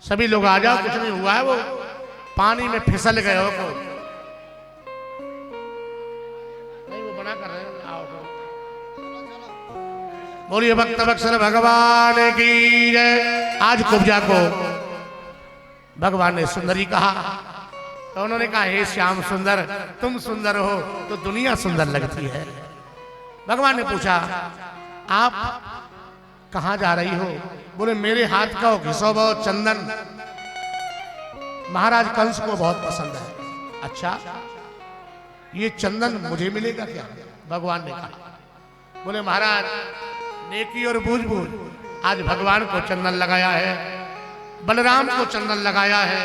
सभी लोग आ जाओ, कुछ नहीं हुआ है, वो पानी में फिसल गए हो को नहीं, वो बना कर रहे हैं, आओ तो। बोलिए भक्त वत्सल भगवान की जय। आज कुब्जा को भगवान ने सुंदरी कहा, तो उन्होंने कहा हे श्याम सुंदर, तुम सुंदर हो तो दुनिया सुंदर लगती है। भगवान ने पूछा आप कहां जा रही हो? बोले मेरे हाथ का घिसो बहुत चंदन महाराज कंस को बहुत पसंद है। अच्छा, ये चंदन मुझे मिलेगा क्या? भगवान ने कहा। बोले महाराज नेकी और बूझ-बूझ आज भगवान को चंदन लगाया है, बलराम को चंदन लगाया है,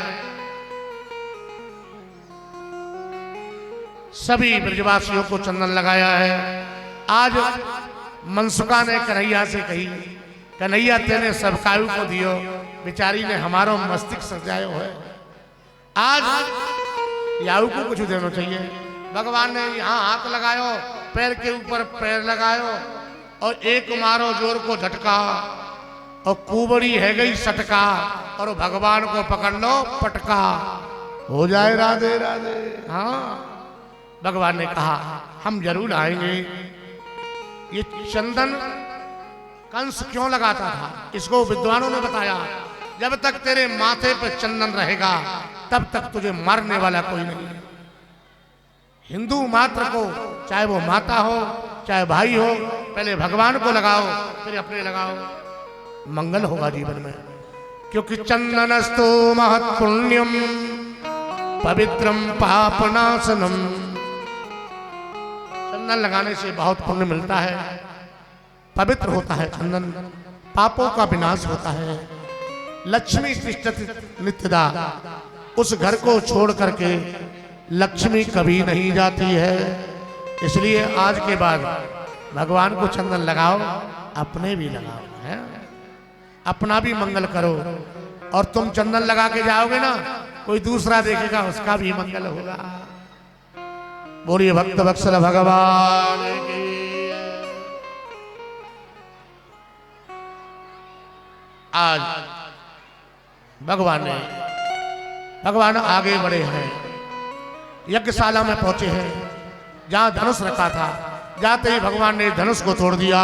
सभी ब्रजवासियों को चंदन लगाया है। आज मनसुका ने कन्हैया से कही, कन्हैया तेने सब कायु को दियो, बेचारी ने हमारो मस्तिष्क सजायो है, आज याऊ को कुछ देना चाहिए। भगवान ने यहाँ हाथ लगायो, पैर के ऊपर पैर लगायो और एक मारो जोर को झटका और कुबड़ी है गई सटका और भगवान को पकड़ लो पटका, हो जाए राधे राधे। हाँ, भगवान ने कहा हम जरूर आएंगे। ये चंदन कंस क्यों लगाता था, इसको विद्वानों ने बताया, जब तक तेरे माथे पर चंदन रहेगा तब तक तुझे मारने वाला कोई नहीं। हिंदू मात्र को, चाहे वो माता हो चाहे भाई हो, पहले भगवान को लगाओ फिर अपने लगाओ, मंगल होगा जीवन में। क्योंकि चंदनस्तु महत् पुण्यम पवित्रम पापनाशनम, चंदन लगाने से बहुत पुण्य मिलता है, पवित्र होता है चंदन, पापों का विनाश होता है। लक्ष्मी तिष्ठति नित्यदा, उस घर को छोड़ करके लक्ष्मी कभी नहीं जाती है। इसलिए आज के बाद भगवान को चंदन लगाओ, अपने भी लगाओ, है? अपना भी मंगल करो, और तुम चंदन लगा के जाओगे ना, कोई दूसरा देखेगा उसका भी मंगल होगा। बोलिए भक्त वत्सल भगवान की। आज भगवान आगे बढ़े हैं, यज्ञशाला में पहुंचे हैं, जहां धनुष रखा था। जाते ही भगवान ने धनुष को तोड़ दिया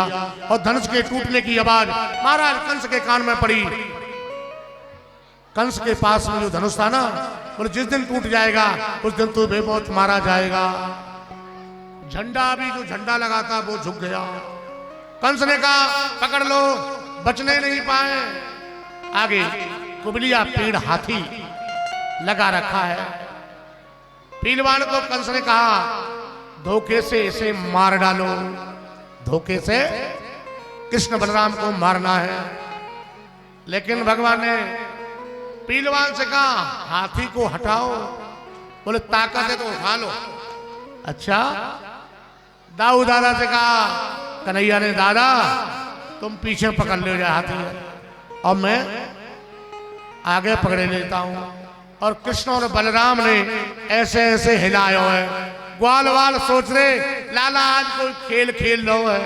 और धनुष के टूटने की आवाज महाराज कंस के कान में पड़ी। कंस के पास में जो धनुष था ना, बोले जिस दिन टूट जाएगा उस दिन तू बेमौत मारा जाएगा। झंडा भी जो झंडा लगा था वो झुक गया। कंस ने कहा पकड़ लो, बचने नहीं पाए। आगे कुबलिया पेड़ हाथी लगा रखा है। पीलवान को कंस ने कहा धोखे से इसे मार डालो, धोखे से कृष्ण बलराम को मारना है। लेकिन भगवान ने पीलवान से कहा हाथी को हटाओ। बोले ताकत है तो उठा लो। अच्छा, दाऊ दादा से कहा, कन्हैया ने दादा तुम पीछे पकड़ ले जा हाथी और मैं आगे पकड़े लेता हूं। और कृष्ण और बलराम ने ऐसे ऐसे हिलायो है। ग्वाल वाल सोच रहे लाला आज कोई खेल खेल लो है।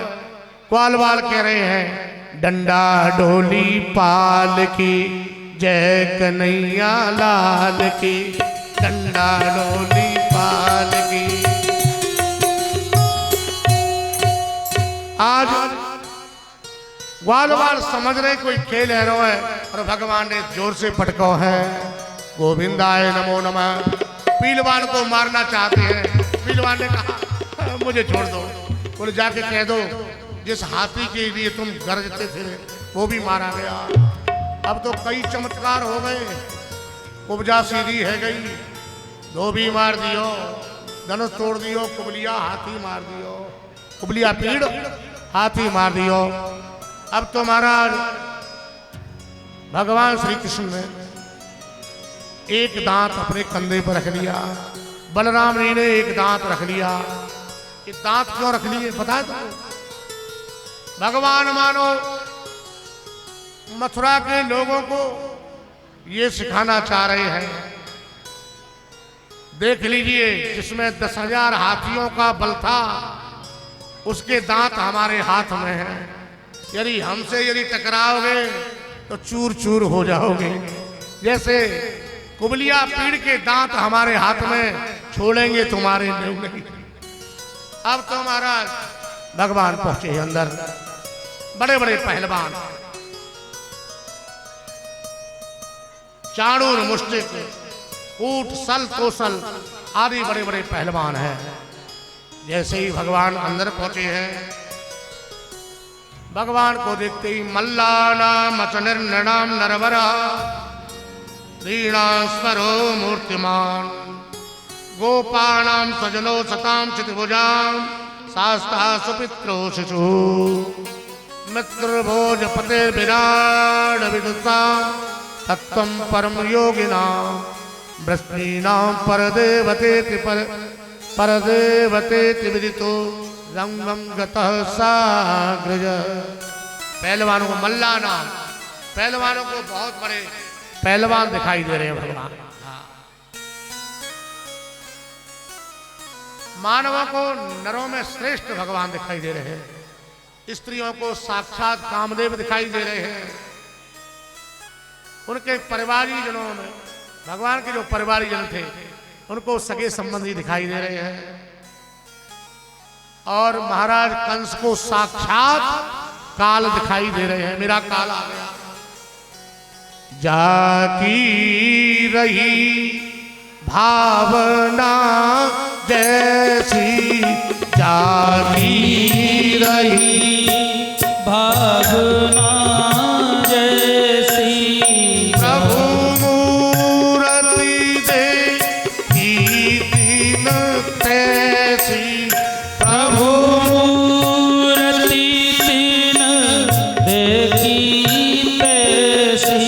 ग्वाल वाल कह रहे हैं डंडा ढोली पाल की जय कन्हैया लाल की, डंडा ढोली पाल की। आज ग्वाल वाल समझ रहे कोई खेल है और भगवान ने जोर से पटको है गोविंदाय नमो नमः। पीलवान को मारना चाहते हैं। पीलवान ने कहा मुझे छोड़ दो। बोले जाके कह दो जिस हाथी के लिए तुम गरजते थे वो भी मारा गया। अब तो कई चमत्कार हो गए। कुब्जा सीधी है गई, धोबी मार दियो, धनुष तोड़ दियो, कुबलिया हाथी मार दियो, कुबलिया पीड़ हाथी मार दियो। अब तो महाराज भगवान श्री कृष्ण ने एक दांत अपने कंधे पर रख लिया, बलराम जी ने एक दांत रख लिया। ये दांत क्यों रख लिए पता है तुमको? भगवान मानो मथुरा के लोगों को ये सिखाना चाह रहे हैं। देख लीजिए जिसमें 10,000 हाथियों का बल था उसके दांत हमारे हाथ में हैं। यदि हमसे टकराओगे तो चूर चूर हो जाओगे। जैसे कुबलिया पीड़ के दांत हमारे हाथ में, छोड़ेंगे तुम्हारे नहीं। अब तो महाराज भगवान पहुंचे अंदर, बड़े बड़े पहलवान, चाणूर, मुष्टिक, कूट, सल, कौशल आदि बड़े बड़े पहलवान हैं। जैसे ही भगवान अंदर पहुंचे हैं, भगवान को देखते ही मल्लानाम अचनिर्नृणाम नरवरा रीणास्वरो मूर्तिमान गोपानां सजनो सतां चितभुजां शास्ता सुपित्रो शिशु मित्रभोज पते विराड विदुषा तत्त्वं परम योगिनां वृष्णीनां परदेवतेति विदितो रंगं गतः साग्रज। पहलवानों को मल्ला नाम, पहलवानों को बहुत बड़े पहलवान दिखाई दे रहे हैं भगवान। मानवों को नरों में श्रेष्ठ भगवान दिखाई दे रहे हैं, स्त्रियों को साक्षात कामदेव दिखाई दे रहे हैं। उनके परिवारी जनों में, भगवान के जो परिवारी जन थे उनको सगे संबंधी दिखाई दे रहे हैं। और महाराज कंस को साक्षात काल दिखाई दे रहे हैं, मेरा काल आ गया। जाकी रही भावना जैसी, जाकी रही भावना जैसी, प्रभु मूर्ति दे की दीन तैसी, प्रभु मूर्ति तीन देखी तैसी,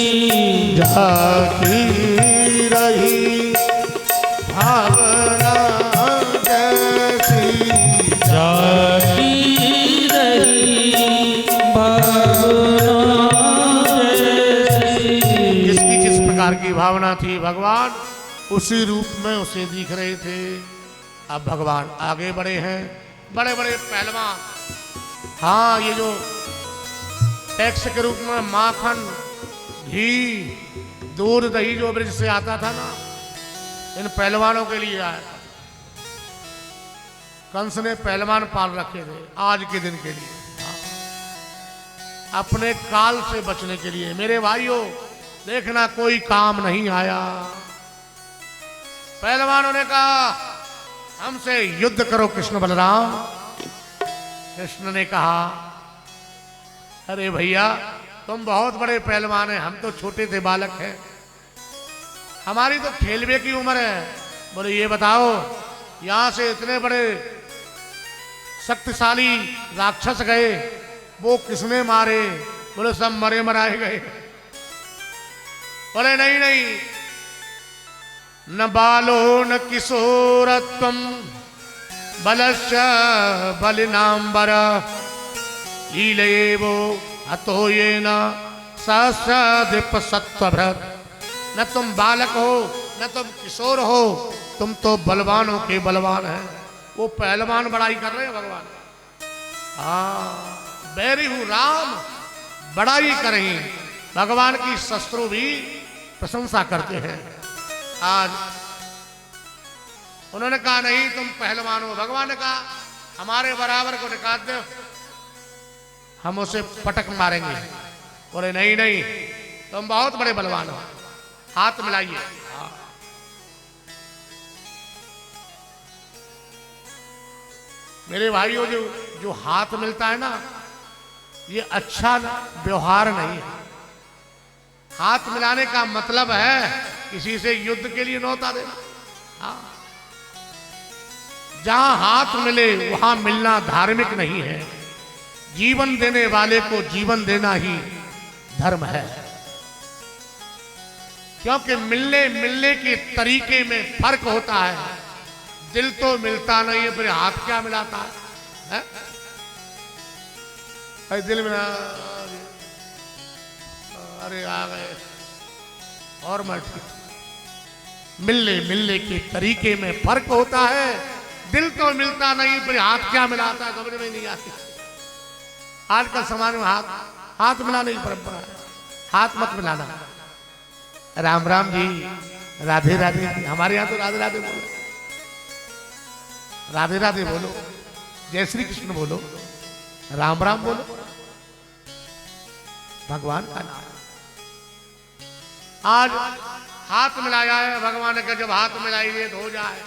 जाकी रही भावना जैसी, जाकी रही भावना जैसी। जिसकी जिस प्रकार की भावना थी भगवान उसी रूप में उसे दिख रहे थे। अब भगवान आगे बढ़े हैं, बड़े बड़े पहलवान। हाँ, ये जो टैक्स के रूप में माखन, घी, दूध, दही जो ब्रिज से आता था ना, इन पहलवानों के लिए आया था। कंस ने पहलवान पाल रखे थे आज के दिन के लिए, अपने काल से बचने के लिए। मेरे भाइयों देखना, कोई काम नहीं आया। पहलवानों ने कहा हमसे युद्ध करो कृष्ण बलराम। कृष्ण ने कहा अरे भैया तुम बहुत बड़े पहलवान हैं, हम तो छोटे थे, बालक हैं, हमारी तो खेलवे की उम्र है। बोले ये बताओ यहां से इतने बड़े शक्तिशाली राक्षस गए, वो किसने मारे? बोले सब मरे मराए गए। बोले नहीं नहीं, न बालो न किशोरत्वम बलश्च बलिनांबर लीलये वो अतो ये न सहस्राधिप सत्वभ्रत। न तुम बालक हो न तुम किशोर हो, तुम तो बलवानों के बलवान हैं। वो पहलवान बड़ाई कर रहे हैं भगवान। बैरी हूं राम बड़ाई करें, भगवान की शस्त्रों भी प्रशंसा करते हैं। आज उन्होंने कहा नहीं तुम पहलवान हो। भगवान ने कहा हमारे बराबर को निकाल दो, हम उसे पटक मारेंगे। बोले नहीं नहीं, तुम बहुत बड़े बलवान हो, हाथ मिलाइए। मेरे भाइयों जो हाथ मिलता है ना, ये अच्छा व्यवहार नहीं है। हाथ मिलाने का मतलब है किसी से युद्ध के लिए न्योता देना। हाँ, जहां हाथ मिले वहां मिलना धार्मिक नहीं है। जीवन देने वाले को जीवन देना ही धर्म है। क्योंकि मिलने के तरीके में फर्क होता है। दिल तो मिलता नहीं है, फिर हाथ क्या मिलाता है? दिल मिला, अरे आ गए और मर। मिलने के तरीके में फर्क होता है। दिल तो मिलता नहीं, फिर हाथ क्या मिलाता है समझ में नहीं आती। आजकल समाज में हाथ मिलाने की परंपरा है। हाथ मत मिलाना। राम राम जी, राधे राधे जी। हमारे यहाँ तो राधे राधे बोलो, राधे राधे बोलो, जय श्री कृष्ण बोलो, राम राम बोलो, भगवान का नाम। आज हाथ मिलाया है भगवान का, जब हाथ मिलाइए तो हो जाए।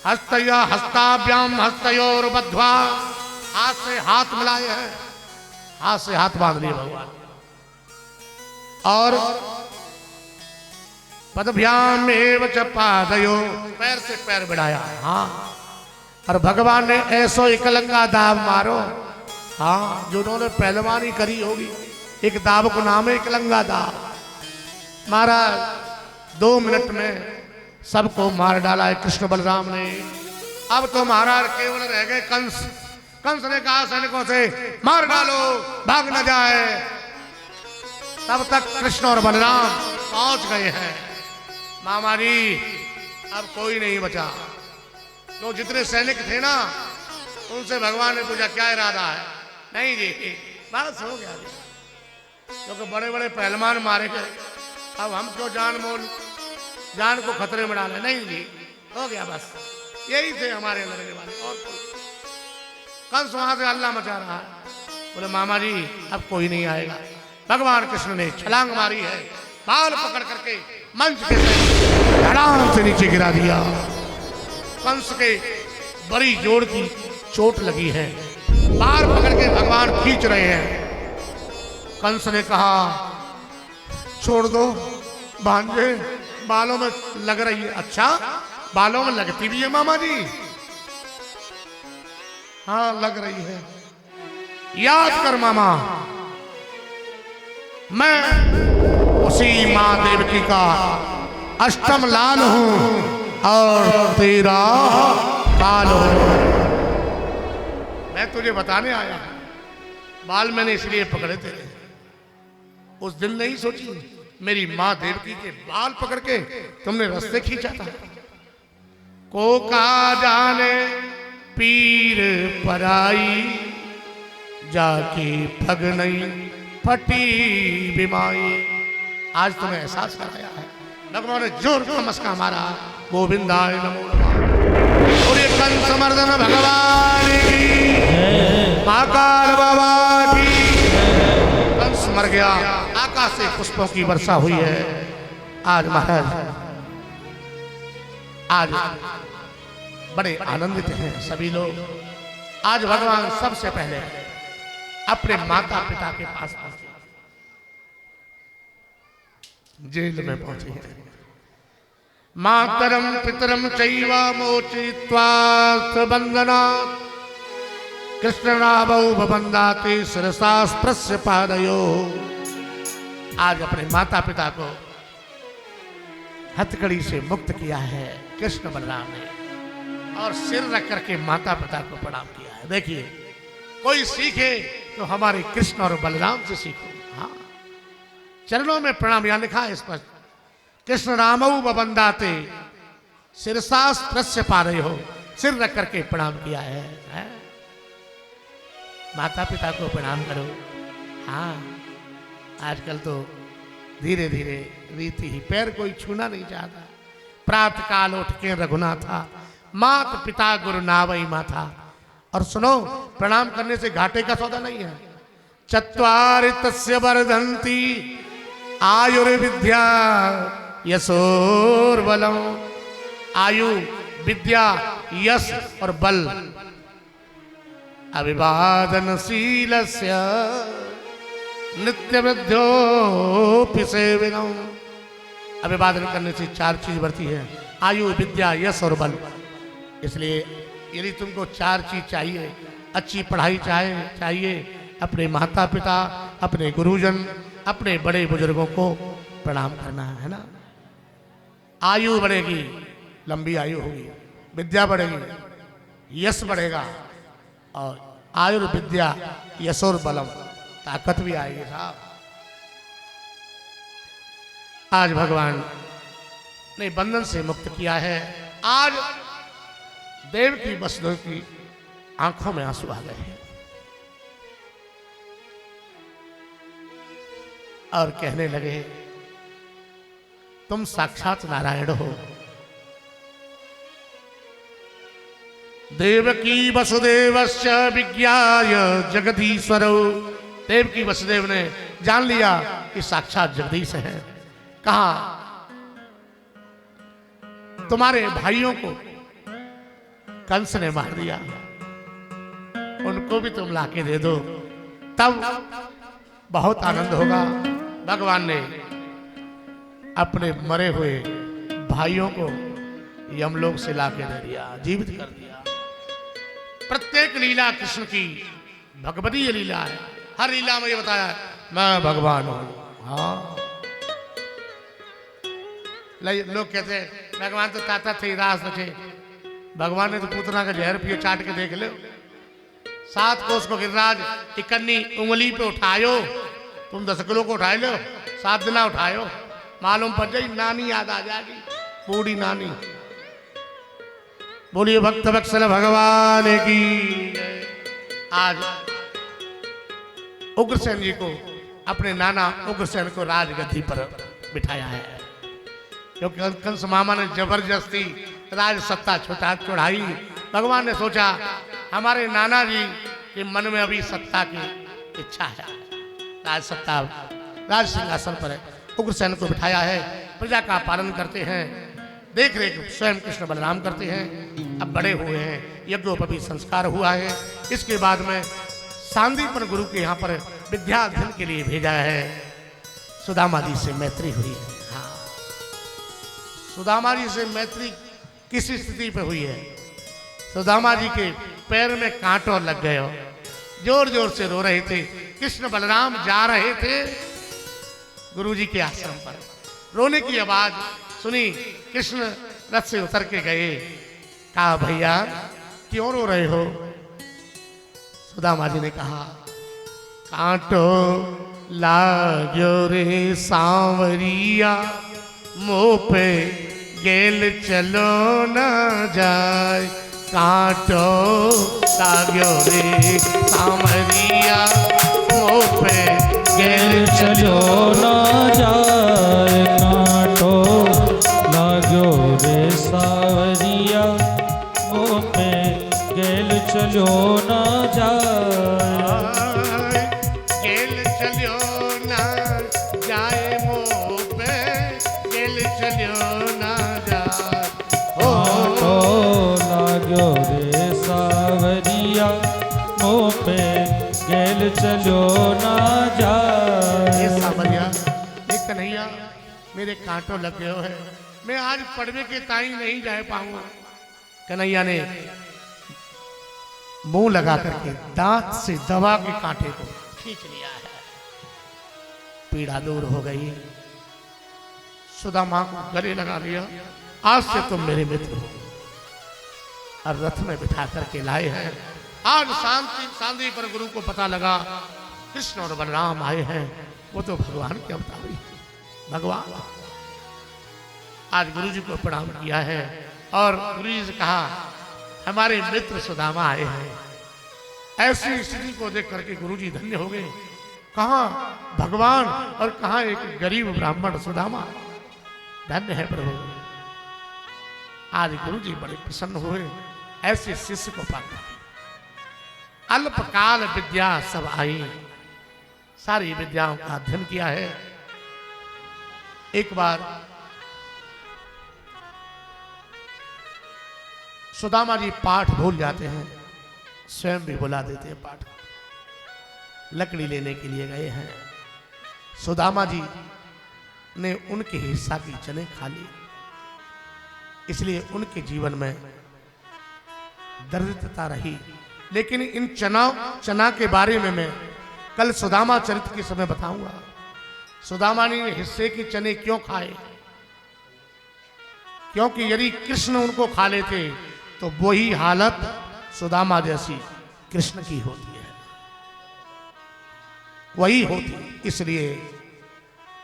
हस्तया हस्ताभ्याम हस्तयोर बद्ध्वा, हाथ से हाथ मिलाए हैं, हाथ से हाथ बांध लिए भगवान। और पदभ्याम एव च पादयो, पैर से पैर बढ़ाया। हाँ, और भगवान ने ऐसो एकलंगा दाव मारो। हाँ, जो उन्होंने पहलवानी करी होगी, एक दाव को नाम है एकलंगा दाव। महाराज 2 मिनट में सबको मार डाला है कृष्ण बलराम ने। अब तो महाराज केवल रह गए कंस। कंस ने कहा सैनिकों से, मार डालो, भाग न जाए। तब तक कृष्ण और बलराम पहुंच गए हैं। मामा जी, अब कोई नहीं बचा। तो जितने सैनिक थे ना, उनसे भगवान ने पूछा क्या इरादा है। नहीं जी, बस हो गया, क्योंकि बड़े बड़े पहलवान मारे गए, अब हम क्यों जान को खतरे में डाले। नहीं जी, हो गया, बस यही थे हमारे लड़ने वाले, और कंस वहां से हल्ला मचा रहा है। बोले मामा जी, अब कोई नहीं आएगा। भगवान कृष्ण ने छलांग मारी है, बाल पकड़ करके मंच के धड़ाम से नीचे गिरा दिया। कंस के बड़ी जोड़ की चोट लगी है, बाल पकड़ के भगवान खींच रहे हैं। कंस ने कहा, छोड़ दो भांजे, बालों में लग रही है। अच्छा, बालों में लगती भी है मामा जी? हाँ, लग रही है। याद कर मामा, मैं उसी मां देवकी का अष्टम लाल हूं और तेरा काल हूं। मैं तुझे बताने आया, बाल मैंने इसलिए पकड़े थे, उस दिन नहीं सोची मेरी मां देवकी के बाल पकड़ के तुमने रास्ते खींचा था। को का जाने पीर पराई, जाके फग नहीं फटी बिमाई। आज तुम्हें एहसास कराया है। भगवान ने जोर का मस्का मारा, गोविंदाय नमो नमः। और ये कंस मर्दन भगवान की, महाकाल बाबा की। कंस मर गया, आकाश से पुष्पों की वर्षा हुई है। आज महाराज, आज बड़े आनंदित हैं सभी लोग। आज भगवान सबसे पहले अपने माता पिता के पास पहुंचे, जेल में पहुंचे हैं। मातरम पितरम चैव मोचयित्वा बंधनात्, कृष्णनाभौ बबन्धाते शिरसा स्पृश्य पादयोः। आज अपने माता पिता को हथकड़ी से मुक्त किया है कृष्ण बलराम ने, और सिर रख करके माता पिता को प्रणाम किया है। देखिए, कोई सीखे तो हमारे कृष्ण और बलराम से सीखो। हाँ, चरणों में प्रणाम, यहां लिखा है स्पष्ट, कृष्ण रामौ बबन्धाते शिरसा स्पृश्य पादयोः, सिर रख करके प्रणाम किया है। माता पिता को प्रणाम करो। हाँ, आजकल तो धीरे धीरे रीति ही, पैर कोई छूना नहीं चाहता। प्रातः काल उठ के रघुनाथा, मात पिता गुरु नावई माथा। और सुनो, प्रणाम करने से घाटे का सौदा नहीं है। चत्वारि तस्य वर्धन्ति आयुर्विद्या यशोर्बलम। आयु, विद्या, यश और बल अभिवादनशीलस्य नित्यवृद्धोऽपि सेविनम्। अभिवादन करने से 4 चीज बढ़ती है, आयु, विद्या, यश और बल। इसलिए यदि तुमको 4 चीज चाहिए, अच्छी पढ़ाई चाहिए, अपने माता पिता, अपने गुरुजन, अपने बड़े बुजुर्गों को प्रणाम करना है ना। आयु बढ़ेगी, लंबी आयु होगी, विद्या बढ़ेगी, यश बढ़ेगा, और आयुर्विद्या यशोर बलम, ताकत भी आएगी साहब। आज भगवान ने बंधन से मुक्त किया है। आज देवकी वसुदेव की आंखों में आंसू आ गए हैं और कहने लगे, तुम साक्षात नारायण हो। देवकी वसुदेवस्य विज्ञाय जगदीश्वरो। देवकी वसुदेव ने जान लिया कि साक्षात जगदीश है। कहा तुम्हारे भाइयों को कंस ने मार दिया, उनको भी तुम लाके दे दो, तब बहुत आनंद होगा। भगवान ने अपने मरे हुए भाइयों को यमलोक से लाके दे दिया, जीवित कर दिया। प्रत्येक लीला कृष्ण की भगवती ये लीला है। हर लीला में ये बताया मैं भगवान हूं। हाँ, लोग कहते हैं भगवान तो ताता थे रास थे। भगवान ने तो पूतना का जहर पिए, चाट के देख लो। 7 कोस को गिरिराज इकन्नी उंगली पे उठायो, तुम 10 किलो को उठाए लो, 7 दिन उठायो, मालूम पड़ जाए नानी याद आ जाएगी, बूढ़ी नानी। बोलिए भक्त वत्सल भगवान की। आज उग्रसेन जी को, अपने नाना उग्रसेन को राजगद्दी पर बिठाया है, क्योंकि कंस मामा ने जबरदस्ती राज सत्ता चढ़ाई। भगवान ने सोचा हमारे नाना जी के मन में अभी सत्ता की इच्छा है, राज सत्ता, राज सिंहासन पर उग्रसेन को बिठाया है, प्रजा का पालन करते हैं, देख रेख स्वयं कृष्ण बलराम करते हैं। अब बड़े हुए हैं, यज्ञोपवी संस्कार हुआ है। इसके बाद में सांदीपन गुरु के यहाँ पर विद्या अध्ययन के लिए भेजा है। सुदामा जी से मैत्री हुई है। हाँ, सुदामा जी से मैत्री किस स्थिति पे हुई है? सुदामा जी के पैर में कांटों लग गए, जोर जोर से रो रहे थे। कृष्ण बलराम जा रहे थे गुरु जी के आश्रम पर, रोने की आवाज सुनी। कृष्ण रथ से उतर के गए, कहा भैया क्यों रो रहे हो? सुदामा जी ने कहा कांटो लाग्यो रे सांवरिया, मुँह पे गेल चलो न जाए। कांटो लाग्यो रे सांवरिया, मुँह पे गेल चलो न जाए। कांटो लाग्यो रे सावरिया, मुँह पे गेल चलो न जाए। गेल चलो न जाए, मुँह पे गेल चलो न जाए। कांटो लाग्यो रे सावरिया, मुँह पे गेल चलो न जाए। ये सावरिया, ये कन्हैया, मेरे कांटों लग गए है, मैं आज पड़वे के ताई नहीं जा पाऊंगा। कन्हैया ने मुंह लगा करके दांत से दबा के कांटे को खींच लिया है, पीड़ा दूर हो गई। सुदामा को गले लगा लिया, आज से तुम मेरे मित्र हो, और रथ में बिठा करके लाए हैं। आज सांदी पर गुरु को पता लगा कृष्ण और बलराम आए हैं, वो तो भगवान के अवतार ही भगवान। आज गुरु जी को प्रणाम किया है और गुरु जी से कहा हमारे मित्र सुदामा आए हैं। ऐसी स्थिति को देख करके गुरु जी धन्य हो गए। कहाँ भगवान और कहाँ एक गरीब ब्राह्मण सुदामा, धन्य है प्रभु। आज गुरु जी बड़े प्रसन्न हुए ऐसे शिष्य को पाकर। अल्पकाल विद्या सब आई, सारी विद्याओं का अध्ययन किया है। एक बार सुदामा जी पाठ भूल जाते हैं, स्वयं भी बुला देते हैं पाठ। लकड़ी लेने के लिए गए हैं, सुदामा जी ने उनके हिस्सा की चने खा ली, इसलिए उनके जीवन में दरिद्रता रही। लेकिन इन चना के बारे में मैं कल सुदामा चरित्र के समय बताऊंगा। सुदामा ने हिस्से के चने क्यों खाए? क्योंकि यदि कृष्ण उनको खा लेते तो वही हालत सुदामा जैसी कृष्ण की होती है, वही होती। इसलिए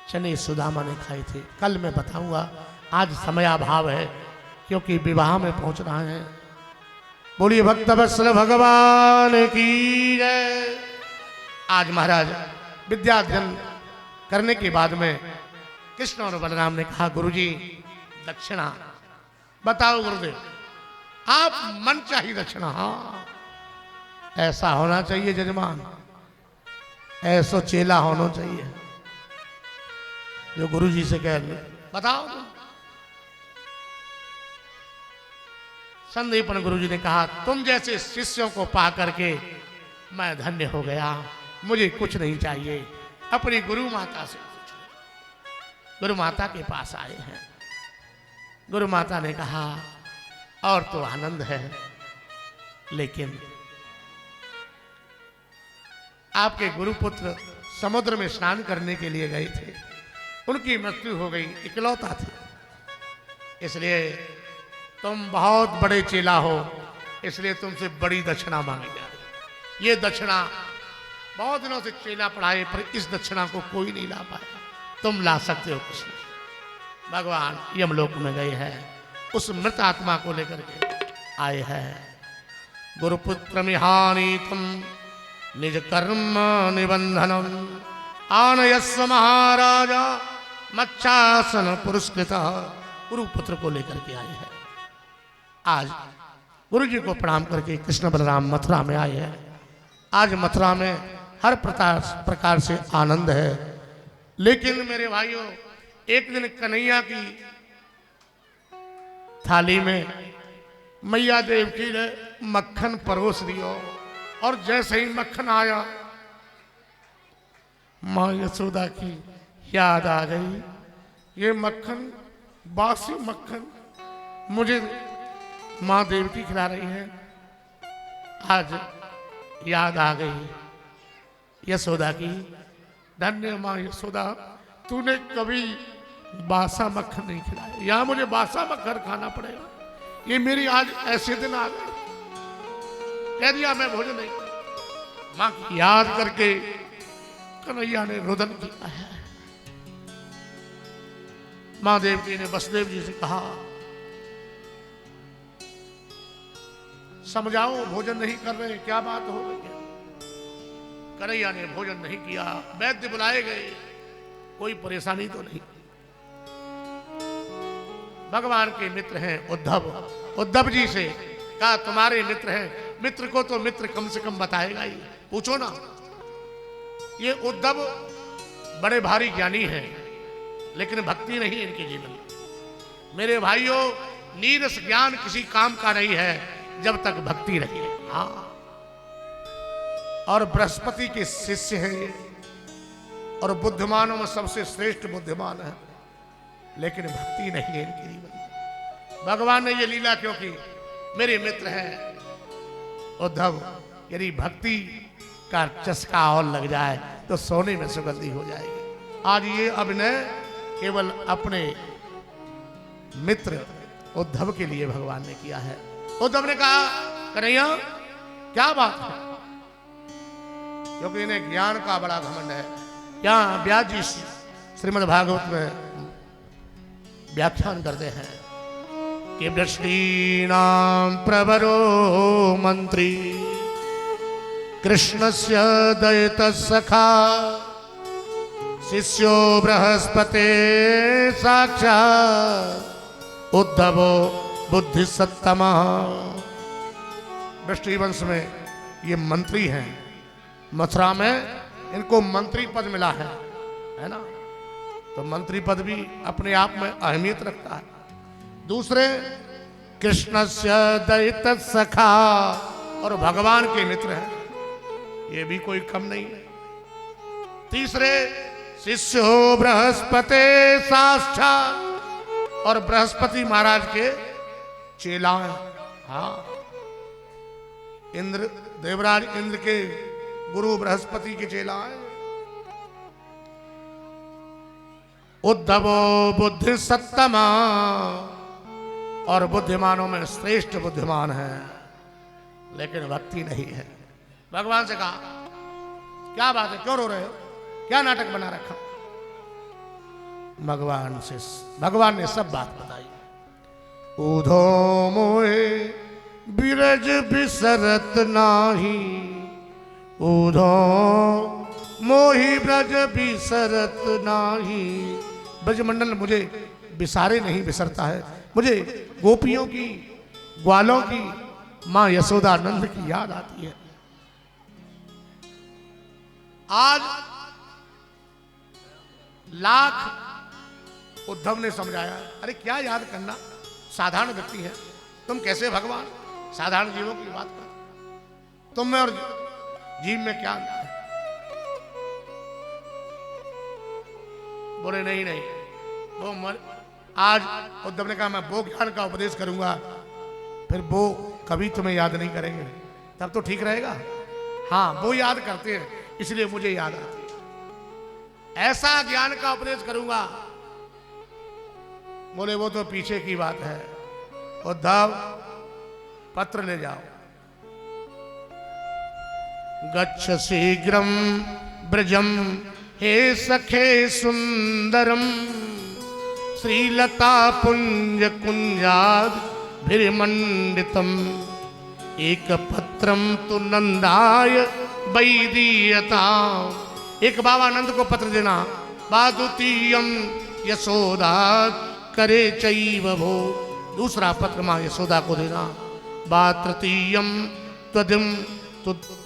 चने सुदामा ने खाए थे। कल मैं बताऊंगा, आज समयाभाव है क्योंकि विवाह में पहुंच रहा है। बोलिए भक्त वत्सल भगवान की जय। आज महाराज विद्याध्ययन करने के बाद में कृष्ण और बलराम ने कहा गुरुजी दक्षिणा बताओ गुरुदेव, आप मन चाहिए दक्षिणा। हाँ ऐसा होना चाहिए जजमान, ऐसा चेला होना चाहिए जो गुरुजी से कह ले बताओ तुम। संदीपन गुरुजी ने कहा तुम जैसे शिष्यों को पा करके मैं धन्य हो गया, मुझे कुछ नहीं चाहिए, अपनी गुरु माता से पूछ लो। गुरु माता के पास आए हैं। गुरु माता ने कहा और तो आनंद है, लेकिन आपके गुरुपुत्र समुद्र में स्नान करने के लिए गए थे, उनकी मृत्यु हो गई, इकलौता थे, इसलिए तुम बहुत बड़े चेला हो, इसलिए तुमसे बड़ी दक्षिणा मांगी जा रही। ये दक्षिणा बहुत दिनों से चेला पढ़ाए पर इस दक्षिणा को कोई नहीं ला पाया, तुम ला सकते हो कृष्ण। भगवान यमलोक में गए हैं, उस मृत आत्मा को लेकर के आए हैं। गुरुपुत्र मिहानी तुम निज कर्म निबंधनम आनयस्व महाराजा मच्छासन पुरस्कृत। गुरुपुत्र को लेकर के आए हैं। आज गुरु जी को प्रणाम करके कृष्ण बलराम मथुरा में आए हैं। आज मथुरा में हर प्रकार से आनंद है, लेकिन मेरे भाइयों एक दिन कन्हैया की थाली में मैया देवकी ने मक्खन परोस दिया और जैसे ही मक्खन आया माँ यशोदा की याद आ गई। ये मक्खन बासी मक्खन मुझे माँ देवकी खिला रही है, आज याद आ गई यशोदा की। धन्य माँ यशोदा, तूने कभी बासा मक्खन नहीं खिलाया, यहाँ मुझे बासा मक्खन खाना पड़ेगा। ये मेरी आज ऐसे दिन आ गए, कह दिया मैं भोजन नहीं। माँ की याद करके कन्हैया ने रुदन किया है। माँ देवकी ने वसुदेव जी से कहा समझाओ भोजन नहीं कर रहे, क्या बात हो गई है। कन्हैया ने भोजन नहीं किया। वैद्य बुलाए गए, कोई परेशानी तो नहीं। भगवान के मित्र हैं उद्धव, उद्धव जी से कहा तुम्हारे मित्र हैं, मित्र को तो मित्र कम से कम बताएगा ही, पूछो ना। ये उद्धव बड़े भारी ज्ञानी हैं, लेकिन भक्ति नहीं इनके जीवन में। मेरे भाइयों नीरस ज्ञान किसी काम का नहीं है जब तक भक्ति रही है। हाँ, और बृहस्पति के शिष्य हैं ये, और बुद्धिमानों में सबसे श्रेष्ठ बुद्धिमान है, लेकिन भक्ति नहीं है इनके जीवन में। भगवान ने ये लीला क्यों की? मेरे मित्र हैं उद्धव, यदि भक्ति का चस्का और लग जाए तो सोने में सुगंधी हो जाएगी। आज ये अभिनय केवल अपने मित्र उद्धव के लिए भगवान ने किया है। उद्धव ने कहा कन्हैया क्या बात है, क्योंकि इन्हें ज्ञान का बड़ा घमंड है। यहाँ व्यास जी श्रीमद् भागवत में व्याख्यान करते हैं कि वृष्णीनां प्रवरो मंत्री कृष्णस्य दयितः सखा शिष्यो बृहस्पते साक्षात् उद्धवो बुद्धि सत्तमा। वृष्णिवंश में ये मंत्री हैं, मथुरा में इनको मंत्री पद मिला है ना। तो मंत्री पद भी अपने आप में अहमियत रखता है। दूसरे कृष्णस्य दयित सखा, और भगवान के मित्र हैं, ये भी कोई कम नहीं है। तीसरे शिष्य हो बृहस्पते साक्षात्, और बृहस्पति महाराज के चेला हैं। हाँ, इंद्र देवराज इंद्र के गुरु बृहस्पति के चेला हैं। उद्धवो बुद्धि सत्तमा, और बुद्धिमानों में श्रेष्ठ बुद्धिमान है, लेकिन भक्ति नहीं है। भगवान से कहा क्या बात है, क्यों रो रहे हो, क्या नाटक बना रखा। भगवान ने सब बात बताई। उधो मोहे बिरज बिसरत नाही, उधो मोहि ब्रज बिसरत नाही, ब्रजमंडल मुझे बिसारे नहीं बिसरता है। मुझे गोपियों की, ग्वालों की, मां यशोदा नंद की याद आती है। आज लाख उद्धव ने समझाया, अरे क्या याद करना, साधारण व्यक्ति है तुम, कैसे भगवान साधारण जीवों की बात कर, तुम में और जीव में क्या अंतर है? बोले नहीं नहीं, वो आज उद्धव ने कहा मैं वो ज्ञान का उपदेश करूंगा, फिर वो कभी तुम्हें याद नहीं करेंगे, तब तो ठीक रहेगा। हाँ, वो याद करते हैं इसलिए मुझे याद आती है। ऐसा ज्ञान का उपदेश करूंगा, बोले वो तो पीछे की बात है। उद्धव पत्र ले जाओ। गच्छ शीघ्रम ब्रजम हे सखे सुंदरम श्रीलता पुंज कुंजाद भिर्मंडितम एक पत्रम तु नंदाय वैदीयता। एक बाबा नंद को पत्र देना, बादुतीयम यशोदा करे चैव भो। दूसरा पत्र मां यशोदा को देना, बातृतीयम त्वदिम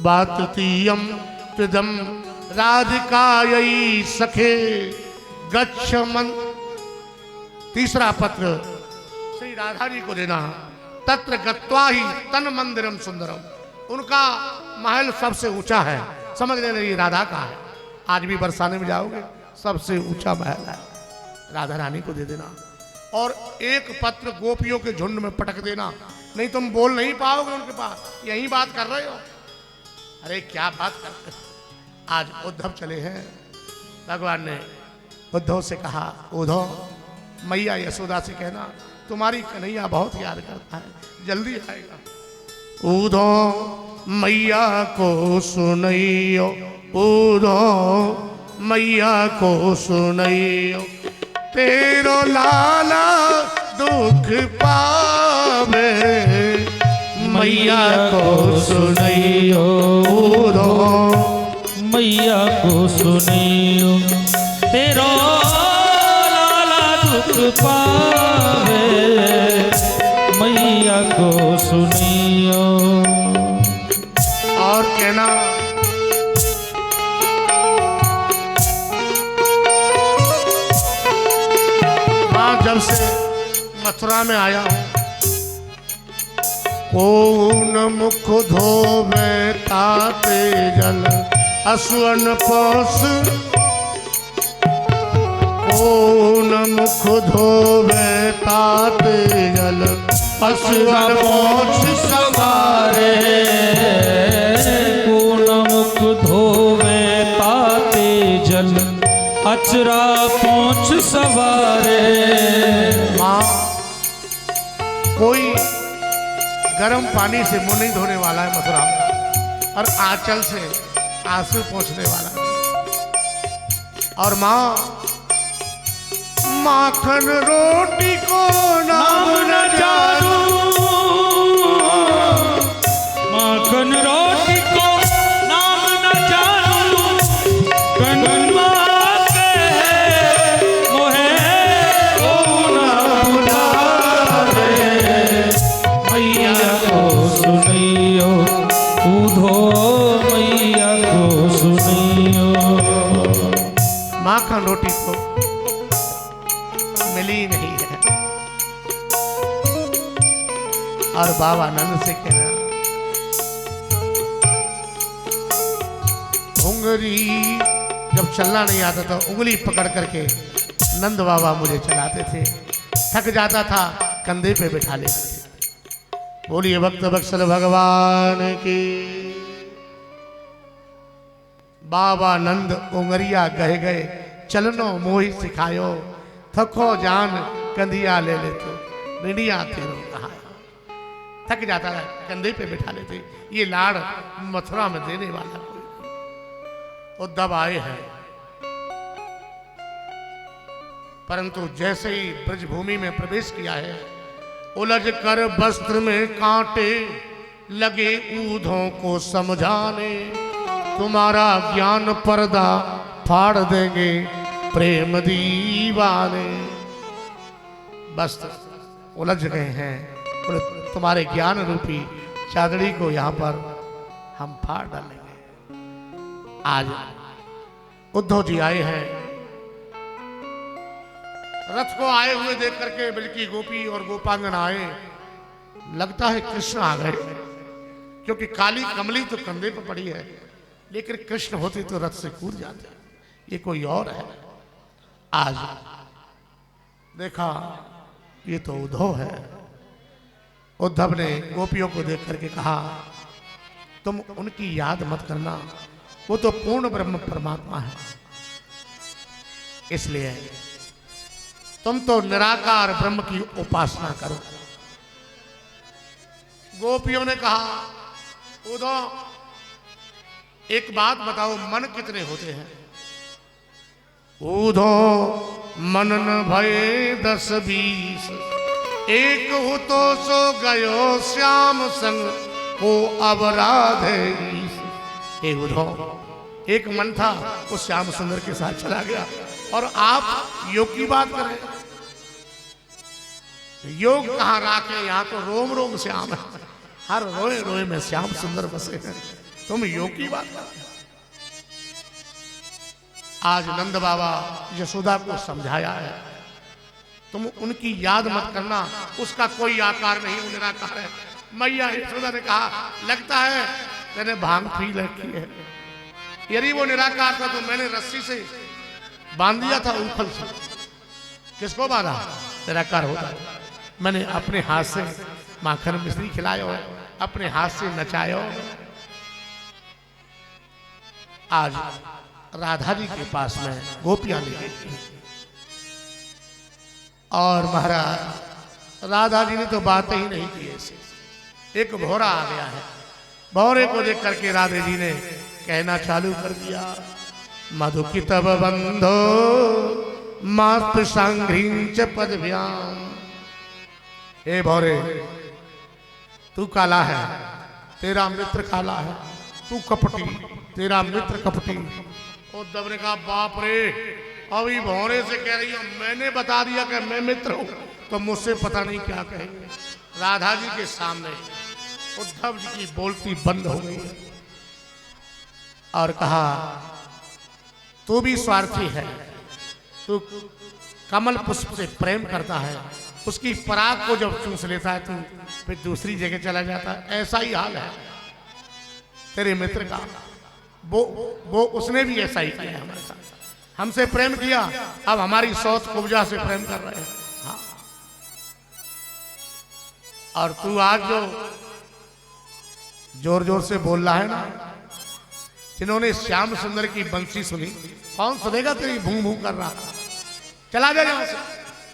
बातृतीयम त्वदम राधिकायै सखे गच्छ मन। तीसरा पत्र श्री राधा जी को देना, तत्र गत्वा ही तन मंदिरम सुंदरम। उनका महल सबसे ऊंचा है, समझ लेना ये राधा का है। आज भी बरसाने में जाओगे सबसे ऊंचा महल है, राधा रानी को दे देना। और एक पत्र गोपियों के झुंड में पटक देना, नहीं तुम बोल नहीं पाओगे उनके पास, यही बात कर रहे हो। अरे क्या बात करते हो। आज उद्धव चले हैं, भगवान ने उद्धव से कहा, उद्धव मैया यशोदा से कहना तुम्हारी कन्हैया बहुत याद करता है, जल्दी आएगा। उद्धव मैया को सुनैयो, उद्धव मैया को सुनैयो, तेरो लाला दुख पावे। मैया को सुनैयो, उद्धव मैया को सुनियो, तेरो लाला दुख पावे। मैया को सुनियो। और कहना मां जब से मथुरा में आया हूं, कौन मुख धोवे ताते जल असुअन पोस। कौन मुख धोवे ताते जल असुअन पोस सवारे। कौन मुख धोवे ताते जल अचरा पोंछ सवारे। मां कोई गर्म पानी से मुंह नहीं धोने वाला है मथुरा में, और आंचल से आंसू पोंछने वाला है। और मां माखन रोटी को नाम न जानू, माखन रोटी को नाम न जानू। कन्हैया के मोहे को न भुलावे। मैया को सुनियो, उद्धव मैया को सुनियो। माखन रोटी तो मिली नहीं है। और बाबा नंद से कहना, उंगली जब चलना नहीं आता था, उंगली पकड़ करके नंद बाबा मुझे चलाते थे, थक जाता था कंधे पे बिठा लेते थे। बोलिए भक्त वत्सल भगवान की। बाबा नंद उंगरिया गए गए, चलनो मोहि सिखायो, थको जान कंधिया ले लेते, निडिया तेरो कहा। थक जाता है कंधे पे बिठा लेते। ये लाड़ मथुरा में देने वाला कोई। उद्धव आए हैं, परंतु जैसे ही ब्रजभूमि में प्रवेश किया है, उलझ कर वस्त्र में कांटे लगे ऊधों को समझाने। तुम्हारा ज्ञान पर्दा फाड़ देंगे, प्रेम दीवाने। बस उलझ गए हैं, बोले तुम्हारे ज्ञान रूपी चादड़ी को यहाँ पर हम फाड़ डालेंगे। आज उद्धव जी आए हैं, रथ को आए हुए देख करके बल्कि गोपी और गोपांगन आए, लगता है कृष्ण आ गए, क्योंकि काली कमली तो कंधे पर पड़ी है, लेकिन कृष्ण होते तो रथ से कूद जाते, ये कोई और है। आज देखा ये तो उद्धव है। उद्धव ने गोपियों को देख करके कहा तुम उनकी याद मत करना, वो तो पूर्ण ब्रह्म परमात्मा है, इसलिए तुम तो निराकार ब्रह्म की उपासना करो। गोपियों ने कहा उद्धव एक बात बताओ, मन कितने होते हैं? उद्धव मन न भये 10-20, एक हो तो सो गयो श्याम संग को अब राधे। हे उद्धव एक मन था वो श्याम सुंदर के साथ चला गया, और आप योग की बात करें। योग कहाँ राखे, यहाँ तो रोम रोम श्याम है, हर रोए रोए में श्याम सुंदर बसे हैं, तुम योग की बात कर। आज नंद बाबा यशोदा को समझाया है, तुम उनकी याद मत करना, उसका कोई आकार नहीं, वो निराकार है। मैया यशोदा ने कहा लगता है मैंने भांग पी रखी है, यदि वो निराकार था तो मैंने रस्सी से बांध दिया था उखल से। किसको बांधा? निराकार होता है। मैंने अपने हाथ से माखन मिश्री खिलायो, अपने हाथ से नचायो। आज राधा जी के पास में गोपियां ले गई, और महाराज राधा जी ने तो बात ही नहीं की ऐसे। एक भौरा आ गया है, भौरे को देख करके राधे जी ने कहना चालू कर दिया, मधु की तब बंधो मात्र सांघ्रींच पदभ्याम। हे भौरे तू काला है, तेरा मित्र काला है, तू कपटी, तेरा मित्र कपटी। उद्धव ने कहा बाप रे, अभी भौरे से कह रही हूं, मैंने बता दिया कि मैं मित्र हूं, तो मुझसे पता नहीं क्या कहेंगे। राधा जी के सामने उद्धव जी की बोलती बंद हो गई और कहा तू भी स्वार्थी है, तू कमल पुष्प से प्रेम करता है, उसकी पराग को जब चूस लेता है तू फिर दूसरी जगह चला जाता है। ऐसा ही हाल है तेरे मित्र का, वो उसने भी ऐसा ही किया है हमारे साथ, हमसे प्रेम किया, अब हमारी सौत कुब्जा से प्रेम कर रहे हैं। हाँ। और तू आज जो जोर जोर से बोल रहा है ना, जिन्होंने श्याम सुंदर की बंसी सुनी, कौन सुनेगा तेरी भूं भूं कर रहा? चला जा यहां से,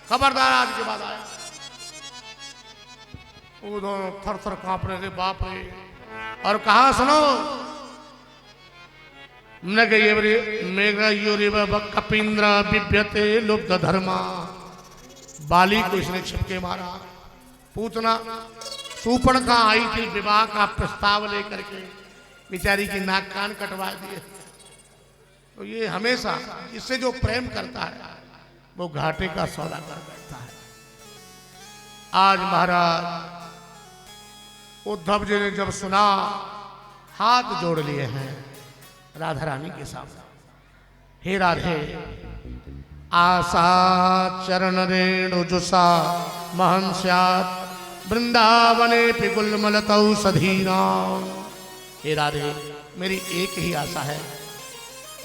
खबरदार आज के बाद आया। वो दोनों थर थर कांप रहे थे, बाप रे। और कहा सुनो, कपिंद्र बिभ्यते लुब्ध धर्मा। बाली को इसने छिपके मारा। पूतना सूपणखा आई थी विवाह का प्रस्ताव लेकर के, बेचारी की नाक कान कटवा दिए। तो ये हमेशा इससे जो प्रेम करता है वो घाटे का सौदा कर बैठता है। आज महाराज उद्धव जी ने जब सुना, हाथ जोड़ लिए हैं राधा रानी के सामने। हे राधे, आशा चरण रेणु जुषा महंस्यात् वृंदावने पिगुलमलतौ सधीना। हे राधे, मेरी एक ही आशा है,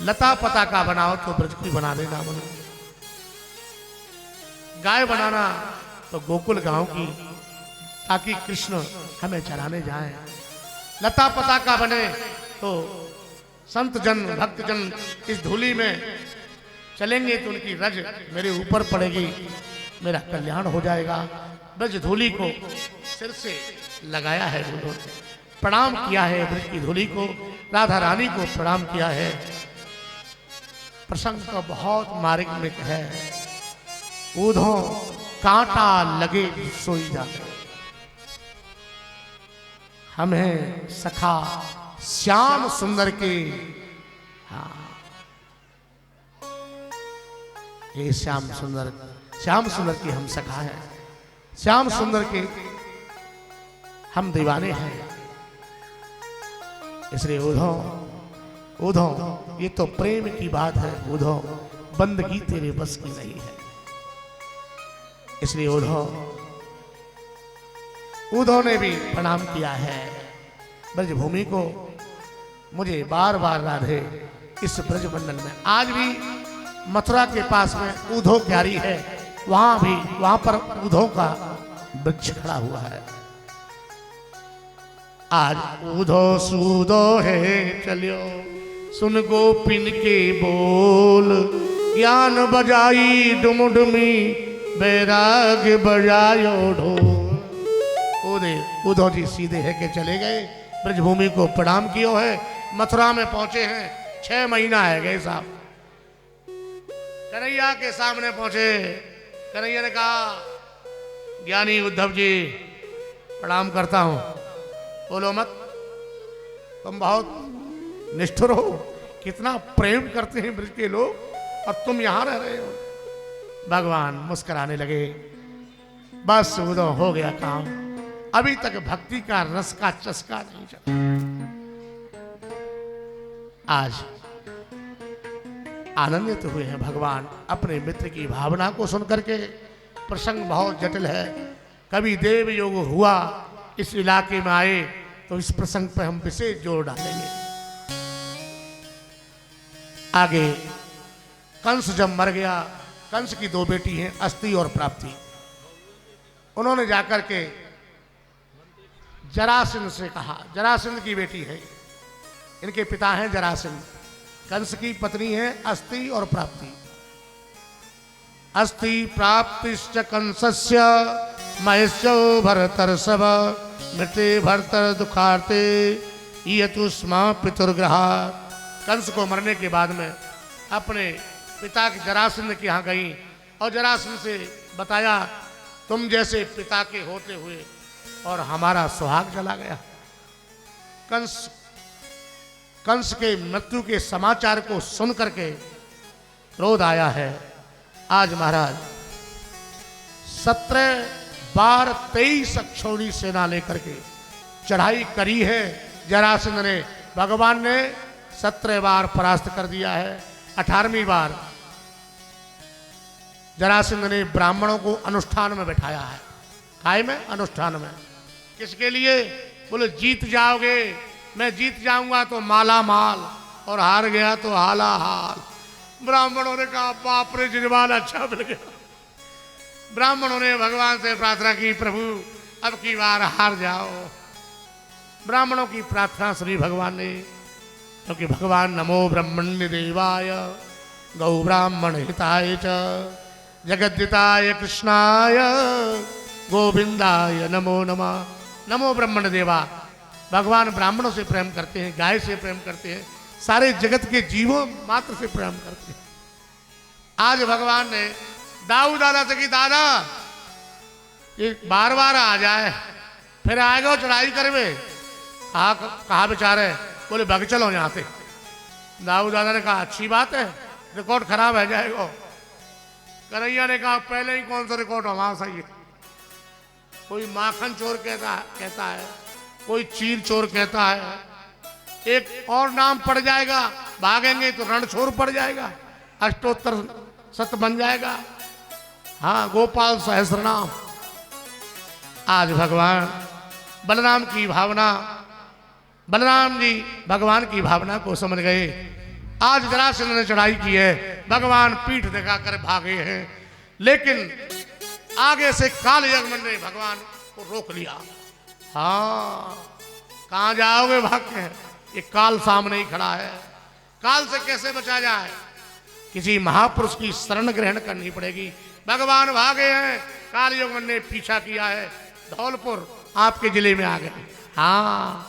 लता पता का बनाओ तो ब्रज की बना देना, बनो गाय बनाना तो गोकुल गांव की, ताकि कृष्ण हमें चराने जाएं। लता पता का बने तो संत जन भक्त जन इस धूली में चलेंगे तो उनकी रज मेरे ऊपर पड़ेगी, मेरा कल्याण हो जाएगा। ब्रज धूली को सिर से लगाया है, उन्होंने प्रणाम किया है ब्रज की धूली को, राधा रानी को प्रणाम किया है। प्रसंग तो बहुत मार्ग में है, ऊधो कांटा लगे सोई जाते। हमें सखा श्याम सुंदर के, हाँ ये श्याम सुंदर की हम सखा है, श्याम सुंदर के हम दीवाने हैं। इसलिए उधो ये तो प्रेम की बात है, उधो बंदगी तेरे बस की नहीं है। इसलिए उधो ने भी प्रणाम किया है ब्रजभूमि को। मुझे बार बार राधे इस ब्रजमंडल में, आज भी मथुरा के पास में उधो क्यारी है, वहां पर उधो का वृक्ष खड़ा हुआ है। आज उधो सूदो है चलियो, सुन गोपिन के बोल, ज्ञान बजाई डुमडुमी, बैराग बजायो ढोल। उधो जी सीधे है के चले गए, ब्रजभूमि को प्रणाम कियो है, मथुरा में पहुंचे हैं। 6 महीना है गए साहब। कन्हैया के सामने पहुंचे, कन्हैया ने कहा ज्ञानी उद्धव जी प्रणाम करता हूं, बोलो मत, तुम बहुत निष्ठुर हो, कितना प्रेम करते हैं ब्रज के लोग और तुम यहां रह रहे हो। भगवान मुस्कुराने लगे, बस उधो हो गया काम, अभी तक भक्ति का रस का चस्का नहीं चला। आज आनंदित हुए हैं भगवान अपने मित्र की भावना को सुनकर के। प्रसंग बहुत जटिल है, कभी देव योग हुआ इस इलाके में आए तो इस प्रसंग पर हम विशेष जोर डालेंगे। आगे कंस जब मर गया, कंस की 2 बेटी हैं अस्ति और प्राप्ति। उन्होंने जाकर के जरासंध से कहा, जरासंध की बेटी है, इनके पिता हैं जरासंध, कंस की पत्नी है अस्ति और प्राप्ति। अस्ति प्राप्तिश्च कंसस्य महेश्यो भरतर्षभ, मृते भरतर दुखार्ते यतुष्मा पितुर्ग्रहा। कंस को मरने के बाद में अपने पिता के जरासंध के यहाँ गई और जरासंध से बताया तुम जैसे पिता के होते हुए और हमारा सुहाग चला गया। कंस के मृत्यु के समाचार को सुन करके क्रोध आया है। आज महाराज 17 बार 23 अक्षौणी सेना लेकर के चढ़ाई करी है जरासंध ने। भगवान ने 17 बार परास्त कर दिया है। 18वीं बार जरासंध ने ब्राह्मणों को अनुष्ठान में बैठाया है। काय में? अनुष्ठान में। किसके लिए? बोले जीत जाओगे, मैं जीत जाऊंगा तो माला माल और हार गया तो हाला हाल। ब्राह्मणों ने कहा बाप रे जजमान अच्छा मिल गया। ब्राह्मणों ने भगवान से प्रार्थना की प्रभु अब की बार हार जाओ। ब्राह्मणों की प्रार्थना सुनी भगवान ने, क्योंकि भगवान नमो ब्रह्मण्य देवाय गौ ब्राह्मण हिताय च जगद्दिताय कृष्णाय गोविंदाय नमो नमः। नमो ब्रह्मण्य देवा, भगवान ब्राह्मणों से प्रेम करते हैं, गाय से प्रेम करते हैं, सारे जगत के जीवों मात्र से प्रेम करते हैं। आज भगवान ने दाऊ दादा से कि दादा ये बार बार आ जाए फिर आएगा चढ़ाई करवे। कहा बेचारे? बोले भग चलो यहाँ से। दाऊ दादा ने कहा अच्छी बात है, रिकॉर्ड खराब है जाएगा। कन्हैया ने कहा पहले ही कौन सा रिकॉर्ड हमारा सही है। कोई माखन चोर कहता है, कोई चीर चोर कहता है, एक और नाम पड़ जाएगा, भागेंगे तो रणछोर पड़ जाएगा, अष्टोत्तर सत बन जाएगा। हाँ, गोपाल सहस्रनाम। आज भगवान बलराम की भावना, बलराम जी भगवान की भावना को समझ गए। आज जरासंध ने चढ़ाई की है, भगवान पीठ दिखाकर भागे हैं, लेकिन आगे से काल यज्ञ ने भगवान को रोक लिया। हाँ, कहाँ जाओगे भाग के? ये काल सामने ही खड़ा है। काल से कैसे बचा जाए? किसी महापुरुष की शरण ग्रहण करनी पड़ेगी। भगवान भागे हैं, काल यज्ञ ने पीछा किया है, धौलपुर आपके जिले में आ गए। हाँ,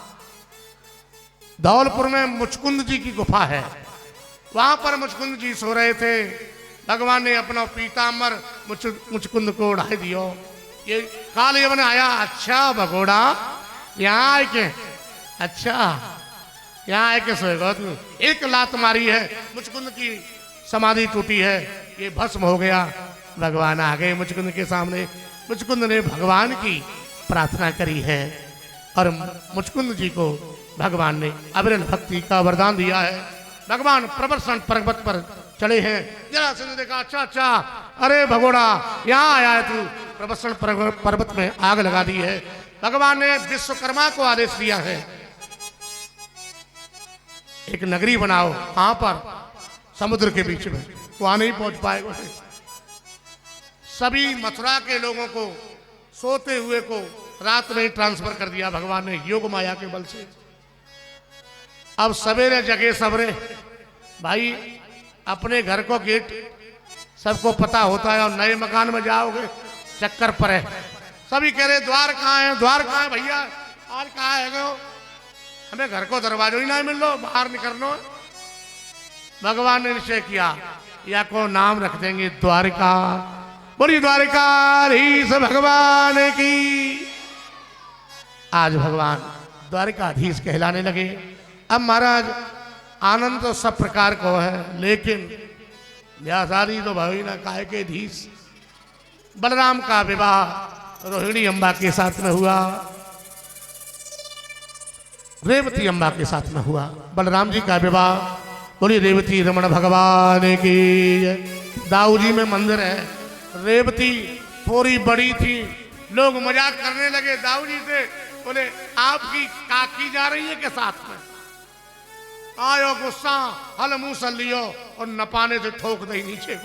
धौलपुर में मुचकुंद जी की गुफा है, वहां पर मुचकुंद जी सो रहे थे। भगवान ने अपना पीताम्बर मुचकुंद को उड़ाई दियो। ये काल यवन आया, अच्छा भगोड़ा यहाँ आए के, अच्छा यहाँ आए के सोएगा तू। एक लात मारी है, मुचकुंद की समाधि टूटी है। ये भस्म हो गया। भगवान आ गए मुचकुंद के सामने। मुचकुंद ने भगवान की प्रार्थना करी है और मुचकुंद जी को भगवान ने अविरल भक्ति का वरदान दिया है। भगवान प्रबर्षण पर्वत पर चढ़े हैं। जरासंध ने देखा, अच्छा अच्छा, अरे भगोड़ा यहाँ आया है तू, प्रबर्षण पर्वत में आग लगा दी है। भगवान ने विश्वकर्मा को आदेश दिया है, एक नगरी बनाओ। कहां पर? समुद्र के बीच में, वहां नहीं पहुंच पाएगा। सभी मथुरा के लोगों को, सोते हुए को रात में ही ट्रांसफर कर दिया भगवान ने योग माया के बल से। अब सवेरे जगे सबरे भाई, अपने घर को गेट सबको पता होता है, और नए मकान में जाओगे चक्कर पर है। सभी कह रहे द्वार कहाँ है, द्वार कहाँ है भैया, आज कहाँ है गो? हमें घर को दरवाजा ही ना मिल लो, बाहर निकलना। भगवान ने निश्चय किया, या को नाम रख देंगे द्वारिका। बोली द्वारिकाधीश भगवान की। आज भगवान द्वारिकाधीश कहलाने लगे। अब महाराज आनंद तो सब प्रकार को है, लेकिन व्यासारी तो भाई ना काहे के धीश। बलराम का विवाह रोहिणी अम्बा के साथ में हुआ, रेवती अम्बा के साथ में हुआ। बलराम जी का विवाह, बोली रेवती रमण भगवान की। दाऊ जी में मंदिर है। रेवती थोड़ी बड़ी थी, लोग मजाक करने लगे दाऊ जी से, बोले आपकी काकी जा रही है के साथ में? आयो गुस्सा, हल मुंह से लियो और नपाने से ठोक दे नीचे।